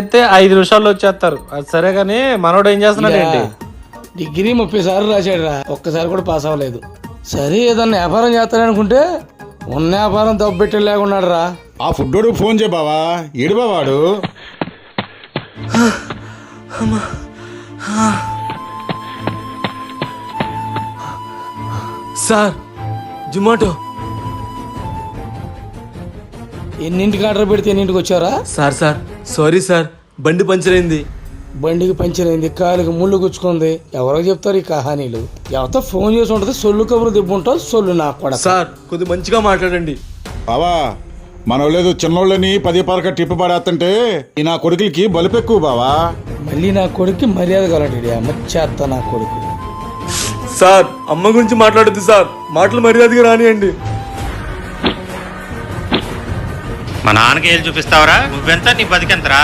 చేస్తే 5 నిమిషాల్లో వచ్చేస్తారు. అది సరే కానీ మనోడు ఏం చేస్తున్నాడు ఏంటి? డిగ్రీ 30 సార్లు రాశాడు రా, ఒక్కసారి కూడా పాస్ అవ్వలేదు. సరే ఏదన్నా వ్యాపారం చేస్తాడనుకుంటే ఉన్న వ్యాపారం దబ్బెట్టి లేకున్నాడు రా. ఆ ఫుడ్డోడు ఫోన్ చేయ బావా, ఏడు బావాడు. సార్ జొమాటో. ఎన్నింటికి ఆర్డర్ పెడితే ఎన్నింటికి వచ్చారా? సార్ సారీ సార్, బండి పంచర్ అయింది. బండికి పంచర్ అయింది, కాలుకి ముళ్ళు గుచ్చుకుంది. ఎవరో చెప్తారు ఈ కహానీలు. ఎవరితో ఫోన్ చేసి ఉంటుంది, సొల్లు కబురు దిబ్బుంటావు. సొల్లు నాకు కూడా. సార్ కొద్ది మంచిగా మాట్లాడండి. బావా మనోళ్ళేదో చిన్నోళ్ళని 10 పరక టిప్పు పడేస్తుంటే ఈ నా కొడుకులకి బలుపెక్కువ బావా. మళ్ళీ నా కొడుక్కి మర్యాద కలడు. అమ్మచ్చేస్తా నా కొడుకు. సార్ అమ్మ గురించి మాట్లాడద్దు సార్, మాటలు మర్యాదగా రానియండి. మా నాన్నకి ఏళ్ళు చూపిస్తావరా? నువ్వెంత నీ బతికెంతరా?